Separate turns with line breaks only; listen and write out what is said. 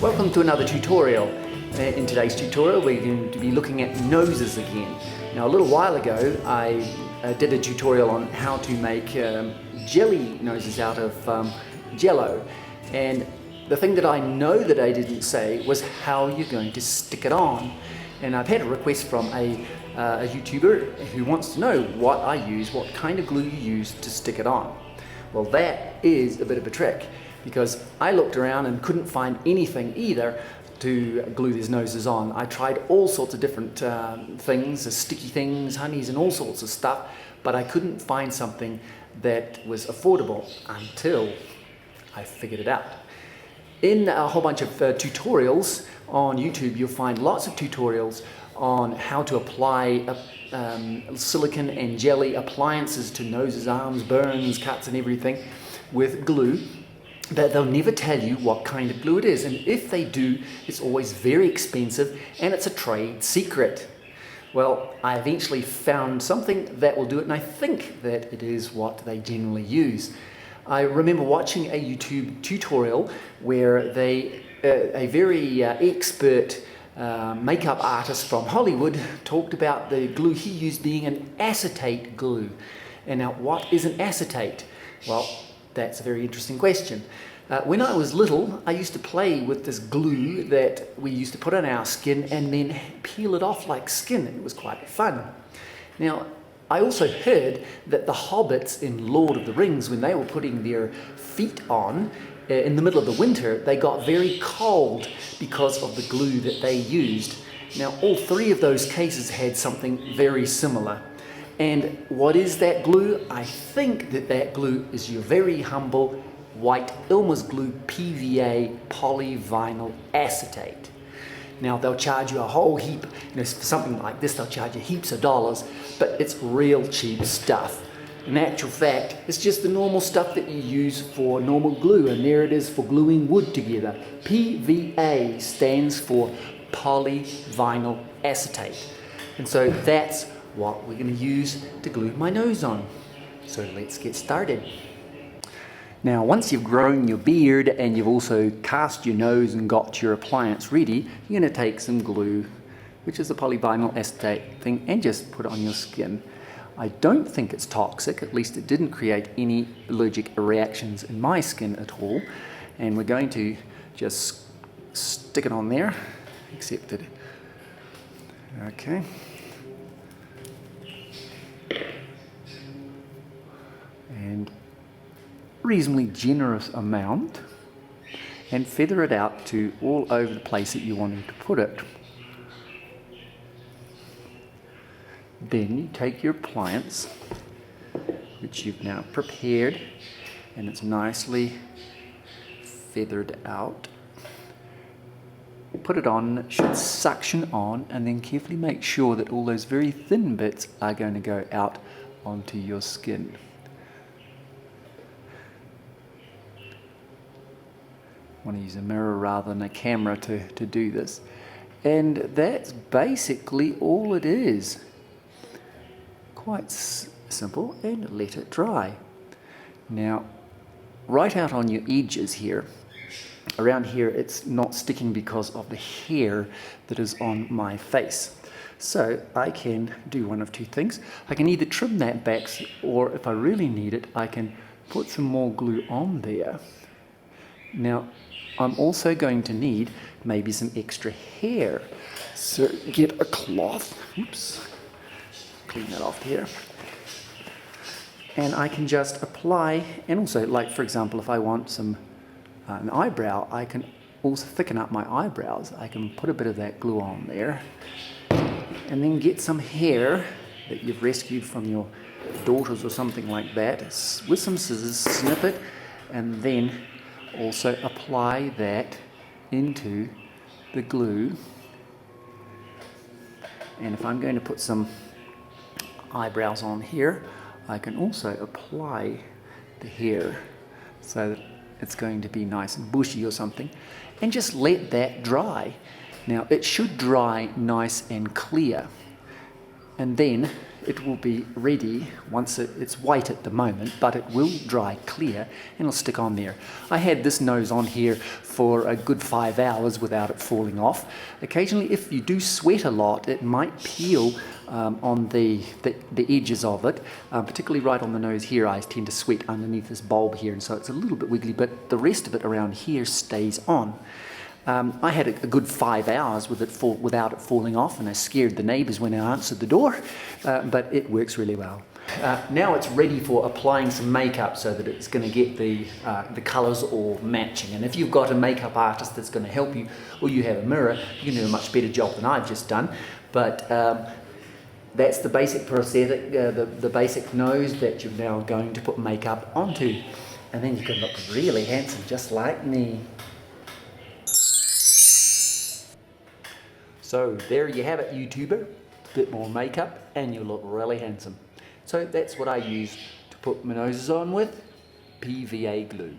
Welcome to another tutorial. In today's tutorial we're going to be looking at noses again. Now a little while ago I did a tutorial on how to make jelly noses out of jello, and the thing that I know that I didn't say was how you're going to stick it on. And I've had a request from a YouTuber who wants to know what I use, what kind of glue you use to stick it on. Well, that is a bit of a trick, because I looked around and couldn't find anything either to glue these noses on. I tried all sorts of different things, sticky things, honeys and all sorts of stuff, but I couldn't find something that was affordable until I figured it out. In a whole bunch of tutorials on YouTube, you'll find lots of tutorials on how to apply silicone and jelly appliances to noses, arms, burns, cuts and everything with glue. But they'll never tell you what kind of glue it is, and if they do, it's always very expensive and it's a trade secret. Well, I eventually found something that will do it, and I think that it is what they generally use. I remember watching a YouTube tutorial where a very expert makeup artist from Hollywood talked about the glue he used being an acetate glue. And now, what is an acetate? Well, that's a very interesting question. When I was little, I used to play with this glue that we used to put on our skin and then peel it off like skin. It was quite fun. Now, I also heard that the hobbits in Lord of the Rings, when they were putting their feet on in the middle of the winter, they got very cold because of the glue that they used. Now, all three of those cases had something very similar. And what is that glue? I think that glue is your very humble white Elmer's glue PVA polyvinyl acetate. Now they'll charge you a whole heap, for something like this they'll charge you heaps of dollars, but it's real cheap stuff. In actual fact, it's just the normal stuff that you use for normal glue, and there it is for gluing wood together. PVA stands for polyvinyl acetate. And so that's what we're going to use to glue my nose on. So let's get started. Now, once you've grown your beard and you've also cast your nose and got your appliance ready, you're going to take some glue, which is the polyvinyl acetate thing, and just put it on your skin. I don't think it's toxic, at least it didn't create any allergic reactions in my skin at all. And we're going to just stick it on there, accept it. Okay. And reasonably generous amount, and feather it out to all over the place that you wanted to put it. Then you take your appliance, which you've now prepared, and it's nicely feathered out. Put it on, it should suction on, and then carefully make sure that all those very thin bits are going to go out onto your skin. I want to use a mirror rather than a camera to do this. And that's basically all it is. Quite simple, and let it dry. Now, right out on your edges here, around here it's not sticking because of the hair that is on my face. So I can do one of two things. I can either trim that back, or if I really need it, I can put some more glue on there. Now, I'm also going to need maybe some extra hair. So get a cloth, oops, clean that off here. And I can just apply, and also, like for example, if I want some an eyebrow, I can also thicken up my eyebrows. I can put a bit of that glue on there, and then get some hair that you've rescued from your daughters or something like that, with some scissors, snip it, and then also apply that into the glue. And if I'm going to put some eyebrows on here, I can also apply the hair so that it's going to be nice and bushy or something, and just let that dry. Now it should dry nice and clear, and then it will be ready once it's white at the moment, but it will dry clear and it'll stick on there. I had this nose on here for a good 5 hours without it falling off. Occasionally, if you do sweat a lot, it might peel on the edges of it, particularly right on the nose here. I tend to sweat underneath this bulb here, and so it's a little bit wiggly, but the rest of it around here stays on. I had a good 5 hours without it falling off, and I scared the neighbours when I answered the door, but it works really well. Now it's ready for applying some makeup so that it's going to get the colours all matching. And if you've got a makeup artist that's going to help you, or you have a mirror, you can do a much better job than I've just done. But that's the basic prosthetic, the basic nose that you're now going to put makeup onto. And then you can look really handsome, just like me. So there you have it, YouTuber. A bit more makeup and you look really handsome. So that's what I use to put my noses on with PVA glue.